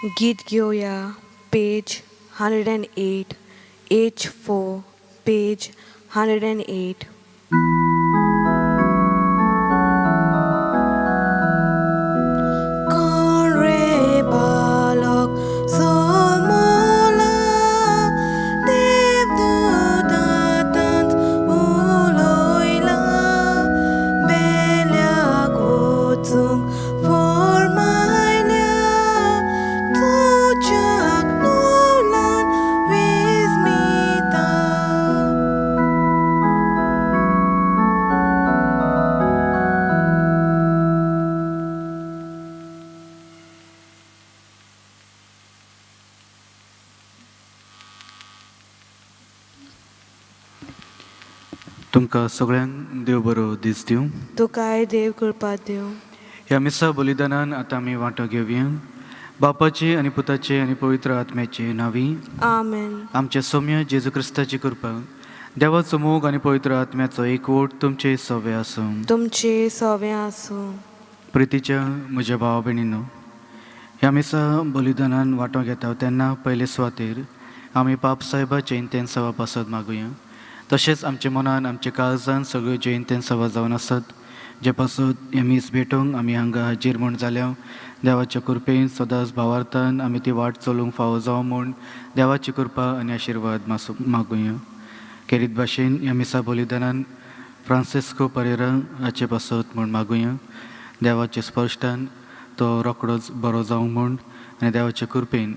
गीत घेऊया page 108 H4 page 108. कोण रे बालक समोला देवदूतांत उलोयला बेल्याक वचूंक फर्मायल्या तुज्याक नवलान विस्मिता. तुमकां सगळ्यांक देव बरो दीस दिवं. तुकाय देव कृपा दिवं. ह्या मिसा बलिदानान आतां आमी वांटो घेवया. बापाचे आनी पुताचे आनी पवित्र आत्म्याचे नांवी. आमेन. आमच्या सौम्य जेजू क्रिस्ताची कृपा, देवाचो मोग आनी पवित्र आत्म्याचो एकवट तुमचे सवे आसूं. तुमचे सवें आसूं. प्रितीच्या म्हज्या भावा भयणींनो, ह्या मिसा बलिदानान वांटो घेता तेन्ना पयले सुवातेर आमी पाप साहेबाचे इंतेन सवा पासत मागुया. तशेंच आमच्या मनान आमच्या काळजान सगळ्यो ज्यो इंतेन सवा जावन आसात, जे पासत हे मीस भेटोवंक आमी हांगा हाजीर म्हूण जाल्या, देवाच्या कृपेन सदांच भावार्थान आमी ती वाट चलूंक फावो जावं म्हूण देवाची कृपा आनी आशिर्वाद मागुया. खेरीत भाशेन ह्या मिसा बलिदानान फ्रांसिस्को परेरा हाचे पासत म्हूण मागुया. देवाच्या स्पर्श्टान तो रोखडोच बरो जावं म्हूण आनी देवाच्या कृपेन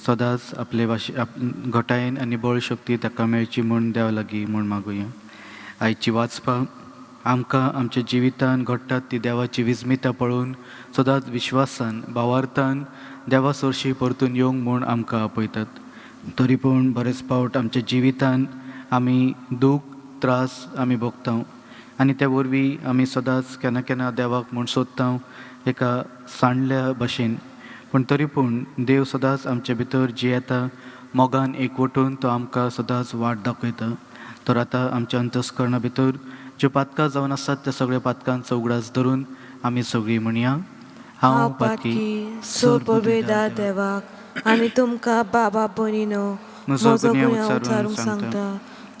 सदांच आपले घटायेन आनी बळ शक्ती ताका मेळची म्हूण देवा लागीं म्हूण मागुया. आयची वाचपां आमकां आमच्या जिवितान घडटात ती देवाची विस्मिता पळोवन सदांच विश्वासान भावार्थान देवा सरशी परतून येवंक म्हूण आमकां आपयतात. तरी पूण बरेच फावट आमच्या जिवितान आमी दूख त्रास आमी भोगता आनी त्या वरवीं आमी सदांच केन्ना केन्ना देवाक म्हूण सोदता एका सांडल्या भाशेन. पूण तरी पूण देव सदांच आमचे भितर जी येता मोगान एकवटून तो आमकां सदांच वाट दाखयता. तर आतां आमच्या अंतस्करणा भितर ज्यो पातकां जावन आसात त्या सगळ्या पातकांचो उगडास धरून आमी सगळीं म्हणया. हांव पातकी सोर्पवेदार देवाक आनी तुमकां बाबा भयणीनो म्हजो गुन्यांव उच्चारूंक सांगता.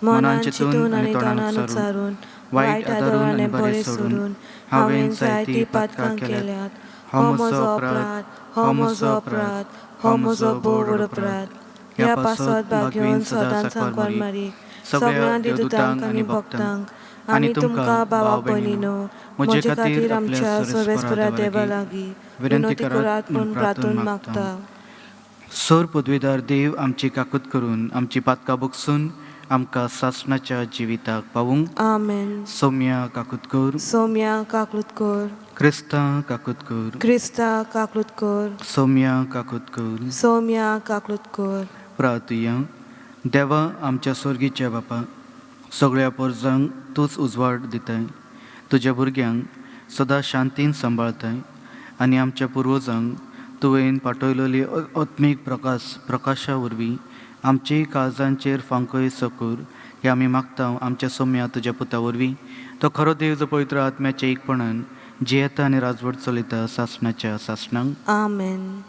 मनान चिंतून आनी तोंडान उच्चारून वायट आदरान बरें सोडून हांवें जायतीं पातकां केल्यात. हो म्हजो अपराध, हो म्हजो अपराध, हो म्हजो बोड अपराध. ह्या पासत भाग घेवन सदांच सांकवार मारीक सगळ्या दिवदूतांक आनी भक्तांक आनी तुमकां बाबा भयणीनो म्हजे खातीर आमच्या सर्वेस्परा देवा लागीं विनंती करात म्हूण प्रार्थून मागता. सर पदवीदार देव आमची काकूत करून आमची पातकां भोगसून आमकां सासणाच्या जिविताक पावूंक. आमेन. सौम्या काकूत कर. सौम्या काकूत कर. क्रिस्तां काकूत कर. क्रिस्ता काकूत कर. सौम्या काकूत कर. सौम्या काकूत कर. प्रार्थया. देवा आमच्या स्वर्गीच्या बापा, सगळ्या परजांक तूंच उजवाड दिताय, तुज्या भुरग्यांक सदां शांतीन सांबाळताय आनी आमच्या पुर्वजांक तुवें पाठयलेली आत्मीक प्रकाशा वरवीं आमची काळजांचेर फांकय सकर हे आमी मागता आमच्या सौम्या तुज्या पुता वरवीं. तो खरो देव जो पवित्र आत्म्याच्या एकपणान जियेता आनी राजवट चलयता सासणाच्या सासणांक. आमेन.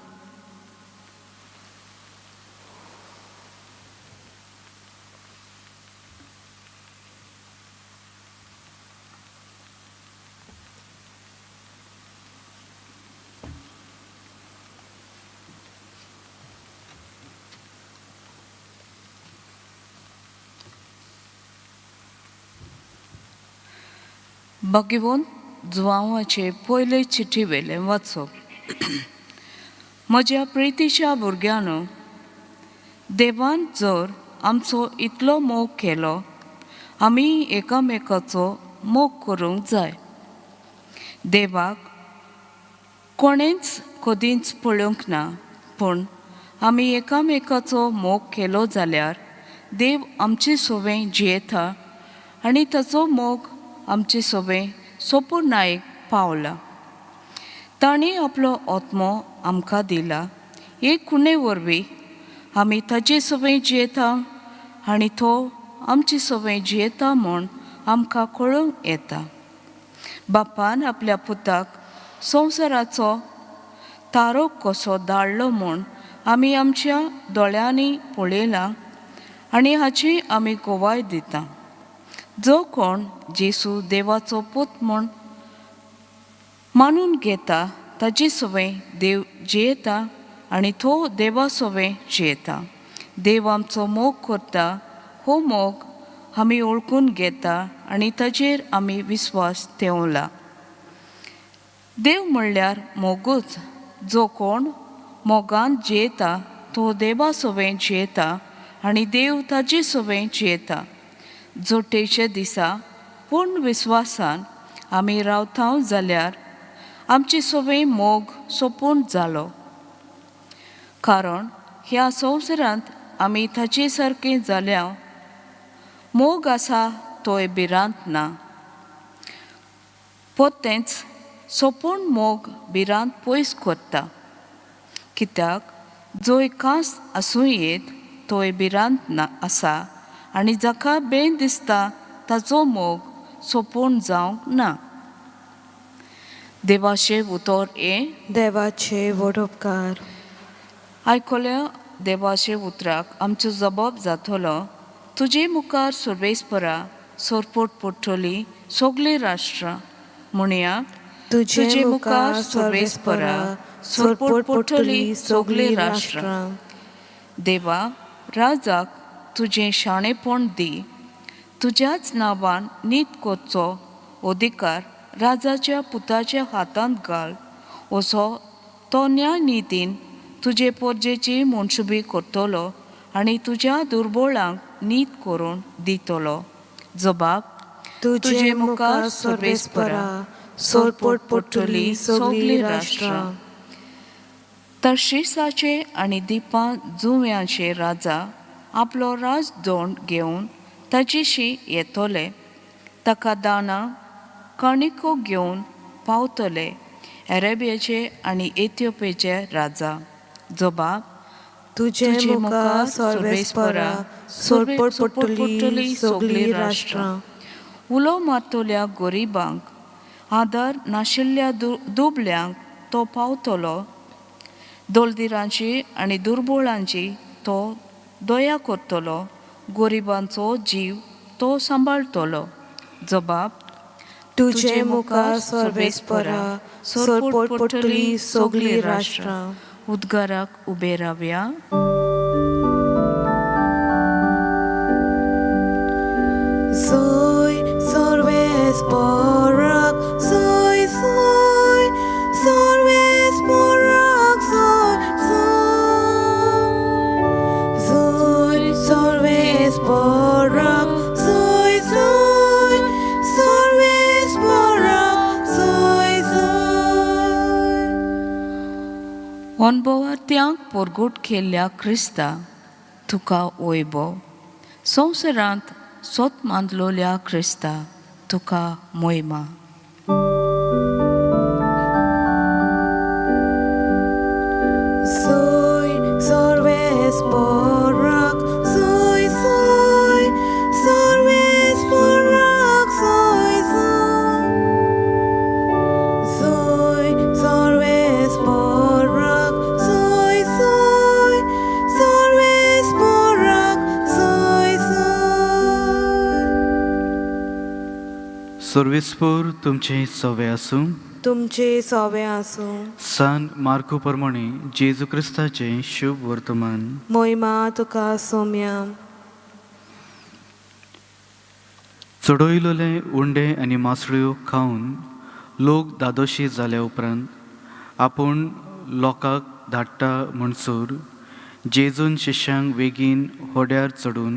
भगिवोन जुवांवाचे पयले चिठी वेले वाचप. म्हज्या प्रितीच्या भुरग्यानो, देवान जर आमचो इतलो मोग केलो, आमी एकामेकाचो मोग करूंक जाय. देवाक कोणेंच कधीच पळोवंक ना, पूण आमी एकामेकाचो मोग केलो जाल्यार देव आमचे सोबें जियेता आनी ताचो मोग आमचे सोबें सोपूर्णायेक पावला. ताणें आपलो आत्मो आमकां दिला. एक कुणे वरवीं आमी ताचे सोबें जियेता आनी तो आमचे सोबें जियेता म्हूण आमकां कळूंक येता. बापान आपल्या पुताक संवसाराचो तारो कसो धाडलो म्हूण आमी आमच्या दोळ्यांनी पळयलां आनी हाची आमी गोवाय दिता. जो कोण जेसू देवाचो पूत म्हूण मानून घेता ताचे सोबे देव जियेता आनी तो देवा सोबे जियेता. देव आमचो मोग करता, हो मोग आमी ओळखून घेता आनी ताचेर आमी विस्वास ठेवला. देव म्हणल्यार मोगूच. जो कोण मोगान जियेता तो देवा सोबे जियेता आनी देव ताचे सोबे जियेता. जोटेचे दिसा पूर्ण विस्वासान आमी रावता जाल्यार आमचे सोबे मोग सोपून जालो. कारण ह्या संवसारांत आमी ताचे सारके जाल्या मोग आसा तोय भिरांत ना. पोतेंच सोपून मोग भिरांत पयस करता. कित्याक जोय कांस आसूं येत तोय भिरांत ना आसा आनी जाका बेन दिसता ताचो मोग सोपून जावंक ना. देवाचे उतर देवाचे वडोपकार. आयकल्या देवाचे उतराक आमचो जबाब जातलो. तुजे मुखार सर्वेस्परा सोरपोट पडटली सगळीं राष्ट्रां. म्हणया तुजे मुखार सर्वेस्परा सोरपोट पडटली सगळीं राष्ट्रां. देवा राजाक तुजें शाणेपण दी. तुज्याच नांवान नीत करचो अधिकार राजाच्या पुताच्या हातांत घाल. असो तो न्याय नितीन तुजे पोरजेची मनसुबी करतलो आनी तुज्या दुर्बळांक नीत करून दितलो. जबाब तुजे मुखार सर्वेस्परा सोरपोट पडटली सगळीं राष्ट्रां. तर्शीसाचे आनी दिपां जुव्यांचे राजा आपलो राजदोंड घेवन ताचेशी येतले. ताका दानां कणिको घेवन पावतले. अरेबियाचे आनी इथिओपियाचे राजा. जबाब तुजे मुखार सर्वेस्परा सोरपोट पडटली सगळीं राष्ट्रां. उलो मारतल्या गरिबांक आदार नाशिल्ल्या दुबल्यांक तो पावतलो. दोलदिरांची आनी दुर्बळांची तो दया करतलो. गरिबांचो जीव तो सांबाळतलो. जबाब तुजे मुखार सर्वेस्परा सोरपोट पडटली सगळीं राष्ट्रां. उद्गाराक उबे रावया. सोय सर्वेस्पराक सोय सोय सर्वेस्पराक सोय सोय सर्वेस्पराक सोय सोय सर्वेस्पराक सोय सोय. अणभवांत्यांक परगट केल्ल्या क्रिस्ता तुका वैभव. संवसारांत सोत मांदलोल्या क्रिस्ता तुका मोहिमा. सोय सर्वेस्पराक सोय सोय सर्वेस्पराक सोय सोय सर्वेस्पराक सोय सोय सर्वेस्पराक सोय सोय. सर्वेस्पर तुमचे सवे आसूं. तुमचे सोवे आसूं. सान मार्को प्रमाणे जेजू क्रिस्ताचे शुभ वर्तमान. मोहिमा तुका सौम्या. चडयलोले उंडे आनी मासळ्यो खावन लोक दादोशी जाल्या उपरांत आपूण लोकांक धाडटा म्हणसर जेजून शिश्यांक बेगीन होड्यार चडून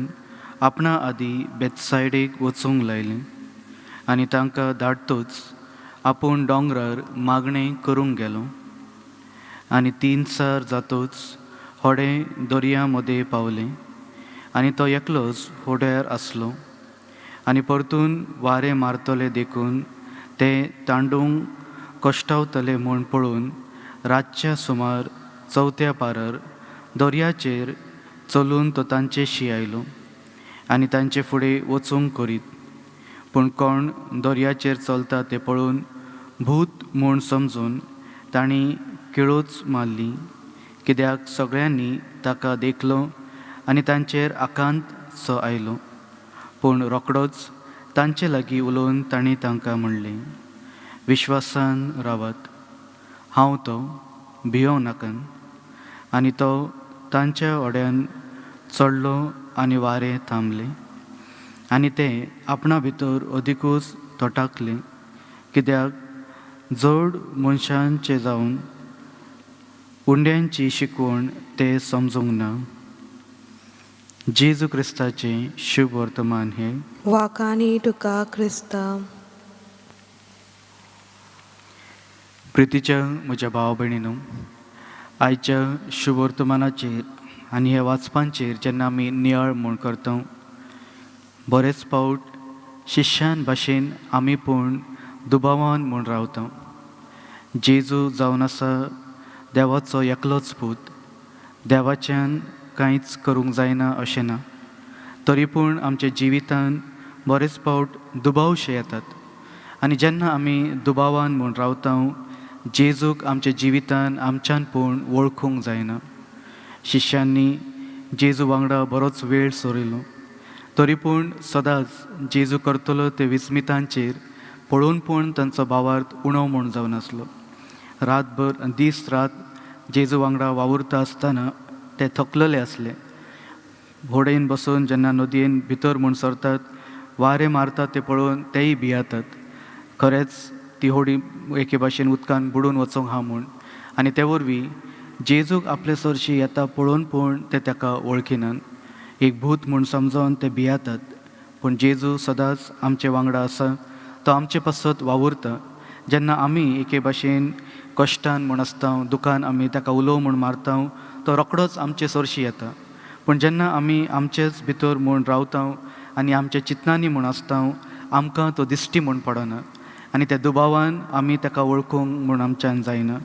आपणा आदीं बेतसायडेक वचूंक लायलें आनी तांकां धाडटूच आपूण दोंगरार मागणें करूंक गेलो. आनी 3 जातूच होडे दर्या मदें पावलें आनी तो एकलोच होड्यार आसलो. आनी परतून वारें मारतले देखून ते तांडूंक कश्टावतले म्हूण पळोवन रातच्या सुमार 4थ्या पारार दर्याचेर चलून तो तांचेशी आयलो आनी तांचे फुडें वचूंक करीत. पूण कोण दर्याचेर चलता तें पळोवन भूत म्हूण समजून तांणी किळूच मारली. कित्याक सगळ्यांनी ताका देखलो आनी तांचेर आकांत सो आयलो. पूण रोकडोच तांचे लागीं उलोवन तांणी तांकां म्हणलें, विश्वासान रावात, हांव तो, भियों नाकान. आनी तो तांच्या ओड्यान चडलो आनी वारें थांबलें. आनी ते आपणा भितर अदिकूच तोटाकले, कित्याक जड मनशांचे जावन उंड्यांची शिकवण ते समजूंक ना. जेजू क्रिस्ताचें शुभ वर्तमान हे. वाकानी तुका क्रिस्ता. प्रितीच्या म्हज्या भाव भयणीनो, आयच्या शुभ वर्तमानाचेर आनी ह्या वाचपांचेर जेन्ना आमी नियाळ म्हूण करता, बरेच पावट शिश्यान भाशेन आमी पूण दुबावान म्हूण रावता. जेजू जावन आसा देवाचो एकलोच पूत. देवाच्यान कांयच करूंक जायना अशें ना. तरी पूण आमच्या जिवितान बरेच पावट दुबावशे येतात. आनी जेन्ना आमी दुबावान म्हूण रावता, जेजूक आमच्या जिवितान आमच्यान पूण वळखूंक जायना. शिश्यांनी जेजू वांगडा बरोच वेळ सोरिल्लो, तरी पूण सदांच जेजू करतलो ते विस्मितांचेर पळोवन पूण तांचो भावार्थ उणो म्हूण जावन आसलो. रातभर दीस रात जेजू वांगडा वावुरता आसतना ते थकलेले आसले. होडयेन बसून जेन्ना नदयेन भितर म्हूण सरतात, वारें मारतात ते पळोवन तेय भियातात. खरेंच ती होडी एके भाशेन उदकान बुडून वचोंक हा म्हूण. आनी ते वरवीं जेजूक आपले सरशी येता पळोवन पूण ते ताका वळखिनात. एक भूत म्हूण समजोन ते भियातात. पूण जेजू सदांच आमचे वांगडा आसा. तो आमचे पासत वावुरता. जेन्ना आमी एके भाशेन कश्टान म्हूण आसता, दुखान आमी ताका उलोव म्हूण मारता, तो रोकडोच आमचे सरशी येता. पूण जेन्ना आमी आमचेच भितर म्हूण रावता आनी आमच्या चिंतनांनी म्हूण आसता, आमकां तो दिश्टी म्हूण पडना. आनी त्या दुबावान आमी ताका वळखूंक म्हूण आमच्यान जायना.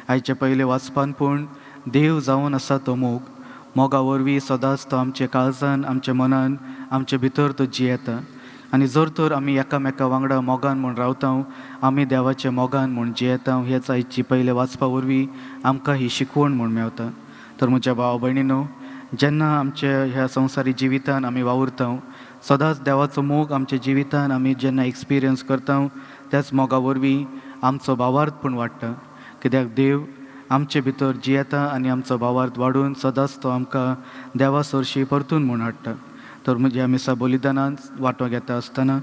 आयचे पयले वाचपान पूण देव जावन आसा तो मोग. मोगा वरवीं सदांच तो आमचे काळजान, आमच्या मनान, आमचे भितर तो जियेता. आनी जर तर आमी एकामेका वांगडा मोगान म्हूण रावता, आमी देवाच्या मोगान म्हूण जियेता. हेच आयची पयले वाचपा वरवीं आमकां ही शिकवण म्हूण मेवता. तर म्हज्या भाव भयणीनो, जेन्ना आमच्या ह्या संवसारी जिवितान आमी वावुरता, सदांच देवाचो मोग आमच्या जिवितान आमी जेन्ना एक्सपिरियन्स करता, त्याच मोगा वरवीं आमचो भावार्थ पूण वाडटा. कित्याक देव आमचे भितर जियेता आनी आमचो भावार्थ वाडून सदांच तो आमकां देवा सरशी परतून म्हूण हाडटा. तर ह्या मिसा बलिदानान वांटो घेता आसतना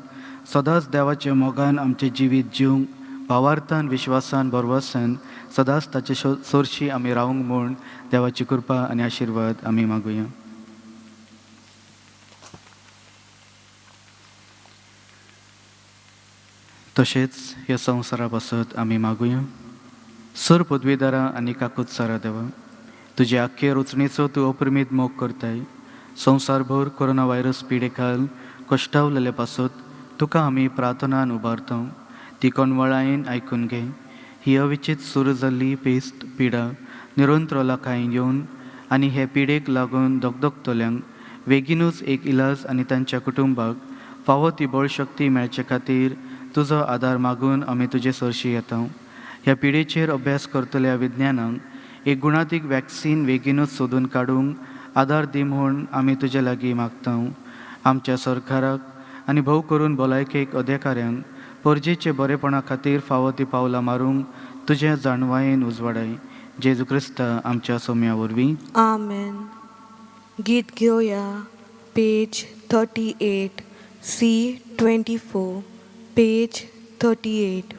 सदांच देवाच्या मोगान आमचें जिवीत जिवंक, भावार्थान, विश्वासान, भरवोसान सदांच ताचे सरशी आमी रावंक म्हूण देवाची कृपा आनी आशिर्वाद आमी मागुया. तशेंच ह्या संवसारा पासत आमी मागुया. सर पदवीदारा आनी काकुत्सारा देवा, तुजे आख्खे रचणेचो तूं अप्रमीत मोग करताय. संवसारभर कोरोना व्हायरस पिडेखाल कश्टावलेले पासत तुका आमी प्रार्थनान उबारता. ती कोणवळायेन आयकून घे. ही अविचित सुरू जाल्ली पेस्त पिडा निरंतर लाखांय येवन आनी हे पिडेक लागून दोगदोगतल्यांक बेगीनूच एक इलाज आनी तांच्या कुटुंबाक फावो ती बळशक्ती मेळचे खातीर तुजो आदार मागून आमी तुजे सरशी येता. ह्या पिडेचेर अभ्यास करतल्या विज्ञानांक एक गुणातीक वॅक्सीन बेगीनूच सोदून काडूंक आदार दी म्हूण आमी तुजे लागीं मागता. आमच्या सरकाराक आनी भोव करून भलायकेक अधिकाऱ्यांक परजेचे बरेपणा खातीर फावो ती पावलां मारूंक तुजे जाणवायेन उजवाडाय. जेजू क्रिस्ता आमच्या सोम्या वरवीं. आमेन. गीत घेवया. Page 38, C24, page 38.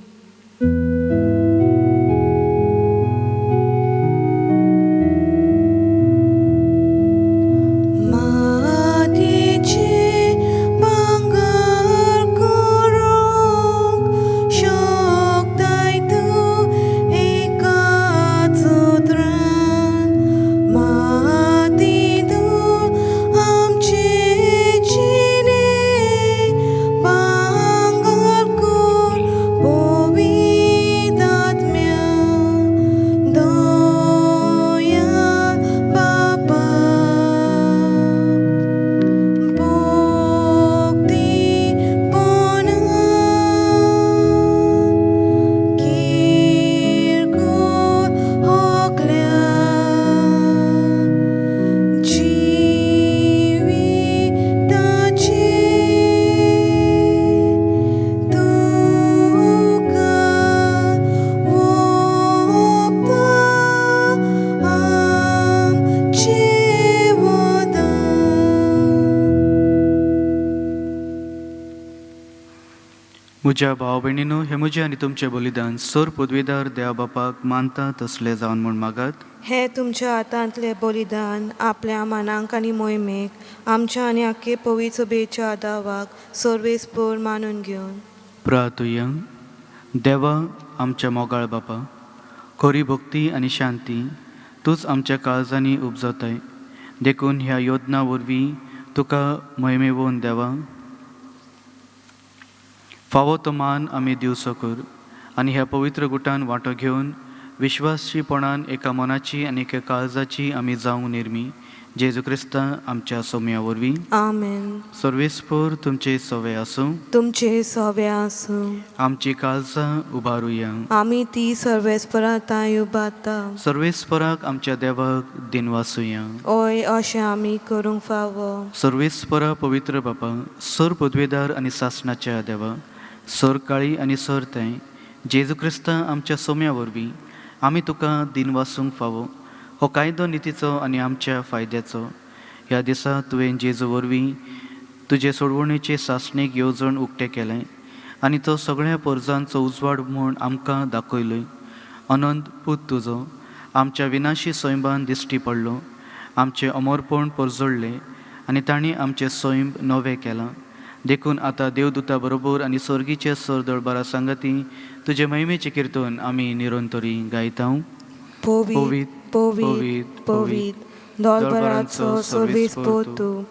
Povi म्हज्या भाव भयणीनो, हे म्हजें आनी तुमचें बलिदान सर पदवीदार देवा बापाक मानता तसलें जावन म्हूण मागात. हे तुमच्या हातांतले बलिदान आपल्या मानांक आनी मोहिमेक आमच्या आनी आख्खे पवित्र सभेच्या आदावाक सर्वेस्पर मानून घेवन. प्रार्थुया. देवा आमच्या मोगाळ बापा, खरी भक्ती आनी शांती तूंच आमच्या काळजांनी उपजताय. देखून ह्या योजना वरवीं तुका मोहिमेवून देवा फावो तो मान आमी दिवचो कर आनी ह्या पवित्र गुटान वांटो घेवन विश्वासीपणान एका मनाची आनी एका काळजाची आमी जावंक निर्मी जेजू क्रिस्ता आमच्या सोम्या वरवीं. आमेन. सर्वेस्पर तुमचे सवे आसूं. तुमचे सवे आसूं. आमची काळजां उबारुया. आमी ती सर्वेस्परांताय उबारता. सर्वेस्पराक आमच्या देवाक दिनवासुया. ओय अशें आमी करूंक फावो. सर्वेस्परा पवित्र बापा, सर पदवेदार आनी सासणाच्या देवा, सर काळी आनी सर तें जेजू क्रिस्ता आमच्या सोम्या वरवीं आमी तुका दिनवासूंक फावो. हो कायदो नितीचो आनी आमच्या फायद्याचो. ह्या दिसा तुवें जेजू वरवीं तुजे सोडवणेचे सासणेक येवजण उक्तें केलें आनी तो सगळ्या परजांचो उजवाड म्हूण आमकां दाखयलोय. अनंत पूत तुजो आमच्या विनाशी सैबान दिश्टी पडलो. आमचें अमरपण परजळ्ळें आनी तांणी आमचें सैम नवें केलां. देखून आतां देवदूता बरोबर आनी सर्गीच्या सर दळबारा सांगाती तुजे महिमेचे किर्तन आमी निरंतरी गायता. पवित पवित पवित दोलबराचो सर्वेस्पर तूं,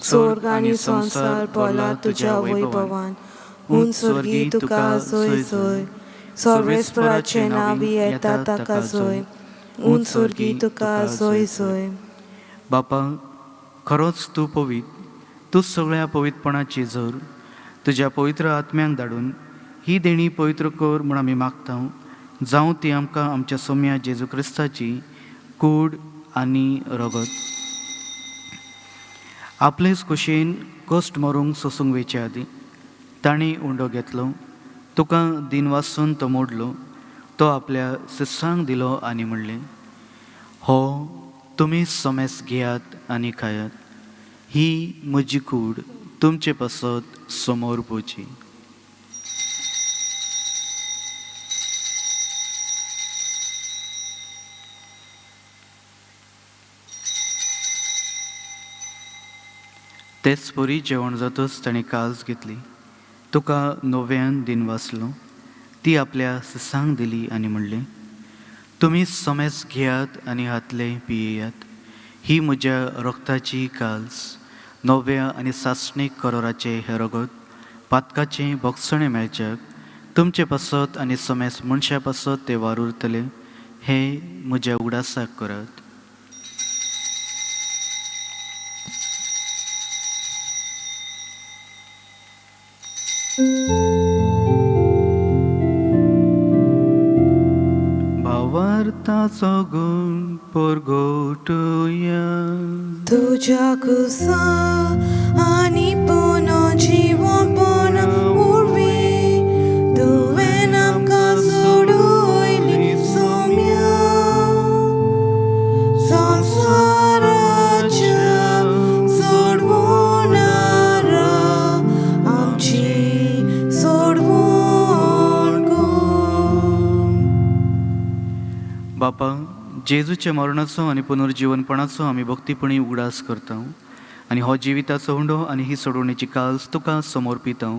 स्वर्ग आनी संसार भला तुज्या वैभवान. उंच स्वर्गी तुका जय जय. सर्वेस्पराचें नांवी येता ताका जय. उंच स्वर्गी तुका जय जय. बापा, खरोच तूं पवित. तूं सगळ्या पवित्रपणाची झर तुज्या पवित्र आत्म्यांक धाडून ही देणी पवित्र कर म्हूण आमी मागता. जावं ती आमकां आमच्या सोम्या जेजू क्रिस्ताची कूड आनी रगत. आपलेच कुशीन कश्ट मरूंक सोसूंक वेचे आदी तांणी उंडो घेतलो. तुका दिनवासून तो मोडलो. तो आपल्या शिस्सांक दिलो आनी म्हणलें, हो तुमी समेस घेयात आनी खायात. ही म्हजी कूड तुमचे पासत समोर पोची. तेच परी जेवण जातच ताणें काल्स घेतली. तुका नव्यान दिन वाचलो. ती आपल्या शिस्सांक दिली आनी म्हणलें, तुमी समेस घेयात आनी हातले पियेयात. ही म्हज्या रक्ताची काल्स, नव्या आनी सासणीक करोराचे हे रगत, पातकाचें भोगसणें मेळच्याक तुमचे पासत आनी समेस मनशा पासत ते वार उरतले. हे म्हज्या उडासाक करात. भावार्थाचो गुण परगोटुया. तुझ्या कुसा आनी पुनो जीवनपण उरवी तुवें आमकां सोडूयली सोम्या. संसाराच्या सोडवणारा आमची सोडवण कर. बापा, जेजूच्या मरणाचो आनी पुनर्जीवनपणाचो आमी भक्तीपणी उगडास करता आनी हो जिविताचो हुंडो आनी ही सोडवणेची काल्स तुका समर्पिता.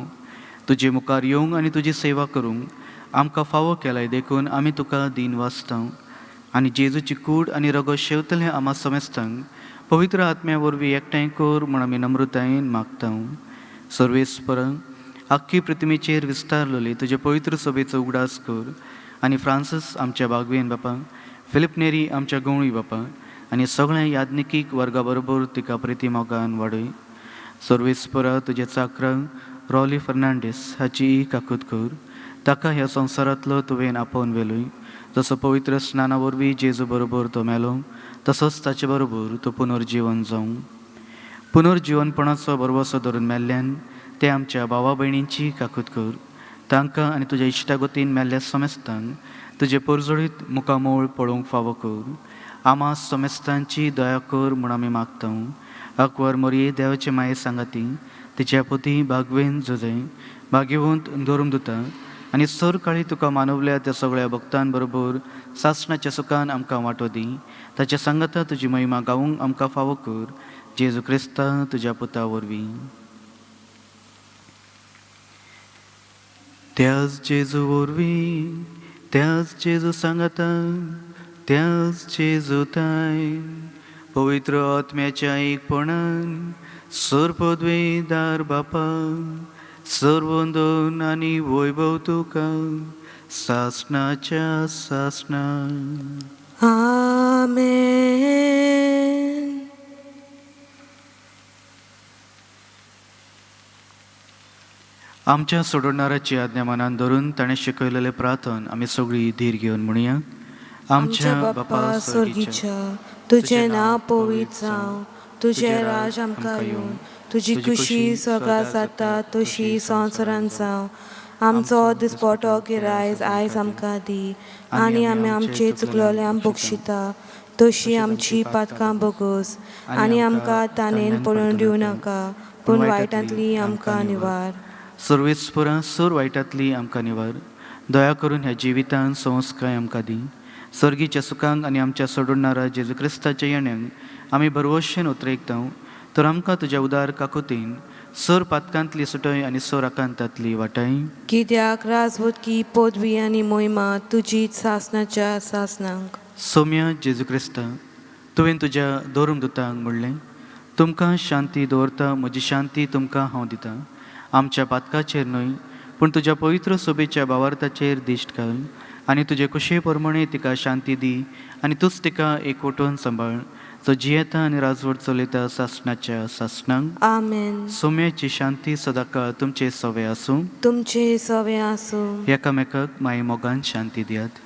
तुजे मुखार येवंक आनी तुजी सेवा करूंक आमकां फावो केलाय. देखून आमी तुका दिन वाचता आनी जेजूची कूड आनी रगत शेवतले आमा समेस्तांक पवित्र आत्म्या वरवीं एकठांय कर म्हूण आमी नम्रतायेन मागता. सर्वेस्पर, आख्खी पृथ्वीचेर विस्तारलेली तुजे पवित्र सभेचो उगडास कर आनी फ्रांसीस आमच्या बागवेन बापा, फिलिप नेरी आमच्या गवळी बापा आनी सगळ्या याज्ञिकीक वर्गा बरोबर तिका प्रिती मोगान वाडय. सर्वेस्परा तुजे चाकराक रॉली फर्नांडीस हाची काकूत कर. ताका ह्या संवसारांतलो तुवें आपोवन वेलोय. जसो पवित्र स्नाना वरवीं जेजू बरोबर तो मेलो, तसोच ताचे बरोबर तो पुनर्जीवन जावं. पुनर्जीवनपणाचो बरवसो धरून मेल्ल्यान ते आमच्या भावा भयणींची काकूत कर. तांकां आनी तुज्या इश्टागतीन मेल्ल्या समेस्तांक तुजे परजळीत मुखामोळ पळोवंक फावो कर. आमा समेस्तांची दया कर म्हूण आमी मागता. आकवर मोरये देवाचे माये सांगाती तिच्या पोती बागवेन झुजय बागेवंत दवरूंक दिता आनी सर काळी तुका मानवल्या त्या सगळ्या भक्तां बरोबर सासणाच्या सुखान आमकां वांटो दी. ताच्या सांगाता तुजी महिमा गावूंक आमकां फावो कर. जेजू क्रिस्ता तुज्या पुता वरवीं. त्याच जेजू वरवीं त्याच जेजू सांगाता त्याच जेजू ताय पवित्र आत्म्याच्या एकपणान सर्पद्वेदार बापा सर्वोंदोन आनी वैभव तुका सासणाच्या सासणा. आमेन. आमच्या सोडवणाऱ्याची आज्ञा मनान धरून ताणें शिकयलेले प्रार्थन आमी सगळीं धीर घेवन म्हणुया. आमच्या बाप्पा स्वर्गीच्या, तुझें नांव पवित्र जावं, तुझें राज आमकां येवं, तुजी खुशी स्वर्गात जाता तशी संवसारांत जावं. आमचो दिसपटो गिरायज आयज आमकां दी आनी आमी आमचे चुकलोल्यांक बक्षिता तशी आमची पातकां बोगोस आनी आमकां ताणेन पडून दिवं नाका पूण वायटांतली आमकां निवार. सर्वेस्परा सर वायटांतली आमकां निवार. दया करून ह्या जिवितांत संस्कार आमकां दी. सर्गीच्या सुखांक आनी आमच्या सोडूणारा जेजू क्रिस्ताच्या येण्याक आमी बरवशेन उतरयता तर आमकां तुज्या उदार काकुतीन सर पातकांतली सुटय आनी सर आकांतांतली वाटाय. कित्याक राजवटकी पदवी आनी मोहिमा तुजीच सासणाच्या सासणांक. सौम्य जेजू क्रिस्ता, तुवें तुज्या दवरूंक दुतांक म्हणलें, तुमकां शांती दवरता म्हजी शांती तुमकां हांव दितां. आमच्या पातकाचेर न्हय पूण तुज्या पवित्र सोबेच्या भावार्थाचेर दिश्ट घाल आनी तुजे कुशे प्रमाणे तिका शांती दी आनी तूच तिका एकवटून सांबाळ. जो जियेता आनी राजवट चलयता सासणाच्या सासणांक. आमेन. सौम्याची शांती सदांकाळ तुमचे सवे आसूं. तुमचे सवे आसूं. एकामेकाक माई मोगान शांती दियात.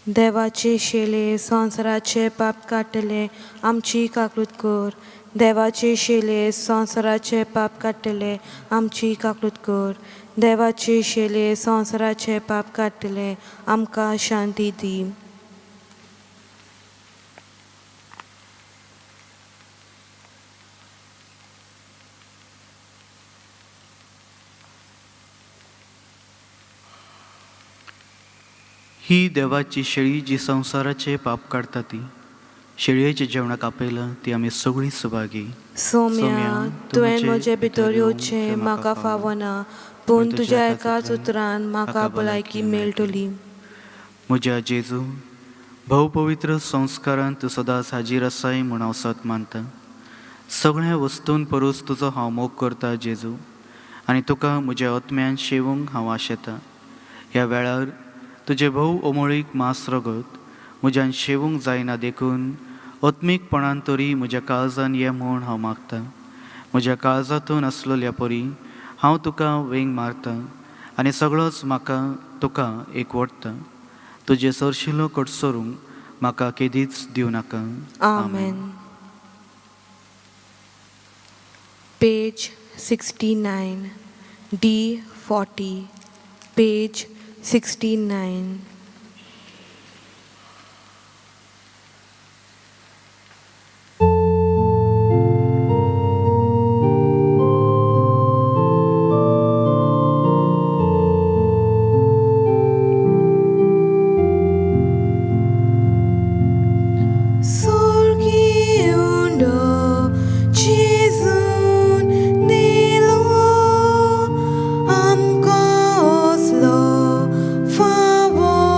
देवाचे शेले संवसाराचे पाप काडटले आमची काकूट कर. देवाचे शेले संवसाराचे पाप काडटले आमची काकूट कर. देवाचे शेले संवसाराचे पाप काडटले आमकां शांती दी. ही देवाची शेळी जी संवसाराचे पाप काडटा ती. शेळयेच्या जेवणाक आपयलां ती आमी सगळीं सुभागी. सौम्या, तुवें म्हजे भितर येवचें म्हाका फावना पूण तुज्या एकाच उतरान म्हाका भलायकी मेळटली. म्हज्या जेजू, भव पवित्र संस्कारांत तूं सदांच हाजीर आसाय म्हूण हांव सत मानता. सगळ्या वस्तून परूस तुजो हांव मोग करता जेजू आनी तुका म्हज्या आत्म्यान शेवूंक हांव आशेतां. ह्या वेळार तुजे भोव अमोळीक मांस रगत म्हज्यान शेवूंक जायना देखून आत्मीकपणान तरी म्हज्या काळजान ये म्हूण हांव मागतां. म्हज्या काळजांतून आसलेल्या परी हांव तुका वेंग मारतां आनी सगळोच म्हाका तुका एकवटता. तुजे सरशिलो कडसरूंक म्हाका केदीच दिवं नाका. आमेन. Page 69 D40 page 69. Favor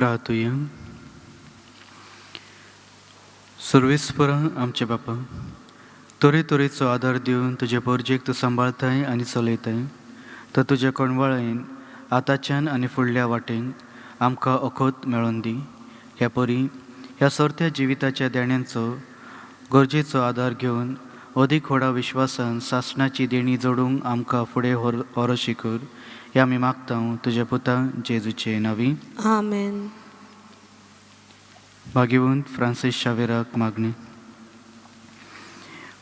प्रार्थूया. सर्वेस्पर आमचे बापा, तरेतरेचो आदार दिवन तुजे परजेक तूं सांबाळताय आनी चलयताय, तर तुज्या कणवळेन आतांच्यान आनी फुडल्या वाटेक आमकां अखोत मेळोन दी. ह्या परी ह्या सर्त्या जिविताच्या देण्यांचो गरजेचो आदार घेवन अदीक व्हडा विश्वासान सासणाची देणी जोडूंक आमकां फुडें व्हरोशी कर. हें आमी मागता तुज्या पुता जेजूचे नांवी. आमेन. भाग्यवंत फ्रांसीस शावेराक मागणी.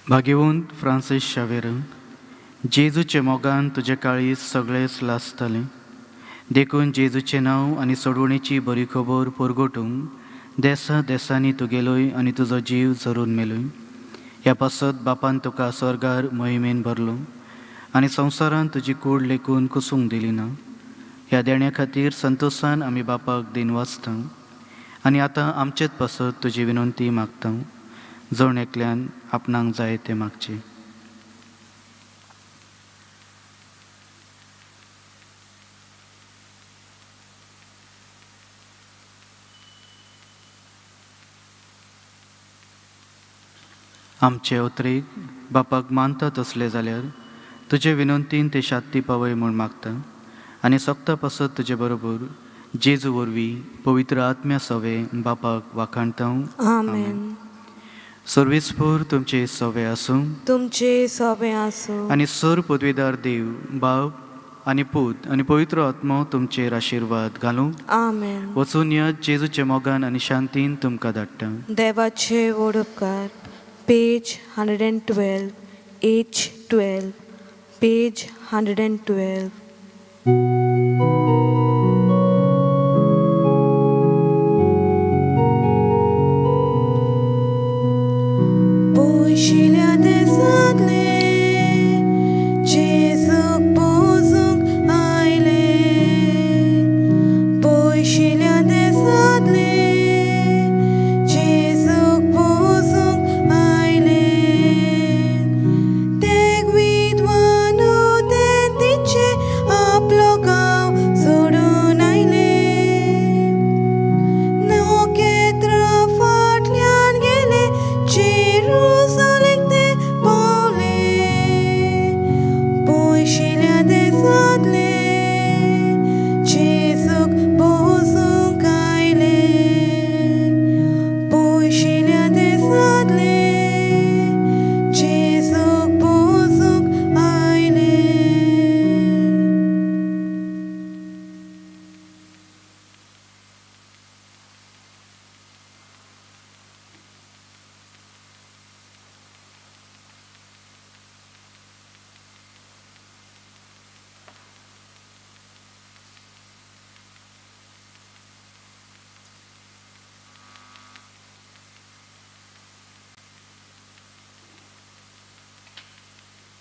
भाग्यवंत फ्रांसीस शावेर, जेजूचे मोगान तुजे काळीज सगळेच लासतालें. देखून जेजूचें नांव आनी सोडवणेची बरी खबर परगटूंक देसा देसांनी तूं गेलोय आनी तुजो जीव झरून मेलोय. ह्या पासत बापान तुका स्वर्गार मोहिमेन भरलो आनी संवसारान तुजी कूड लेखून कुसूंक दिली ना. ह्या देण्या खातीर संतोशान आमी बापाक दिन वाचता आनी आतां आमचेच पासत तुजी विनंती मागता. जण एकल्यान आपणाक जाय तें मागचें. आमचे उतरेक बापाक मानता तसले जाल्यार तुजे विनंतीन ते शांती पावय म्हूण मागता आनी सप्ता पासत तुजे बरोबर जेजू वरवीं पवित्र आत्म्या सवे बापाक वाखाणता. आमेन. सर्वेस्पर तुमचे सवे आसूं तुमचे सवे आसूं आनी सर पदवीदार देव बाप आनी पूत आनी पवित्र आत्मो तुमचेर आशिर्वाद घालूं. आमेन. वचून येत जेजूचे मोगान आनी शांतीन तुमकां धाडटा. देवाचे व्हड उपकार. पेज 112, एज 12, पेज 112.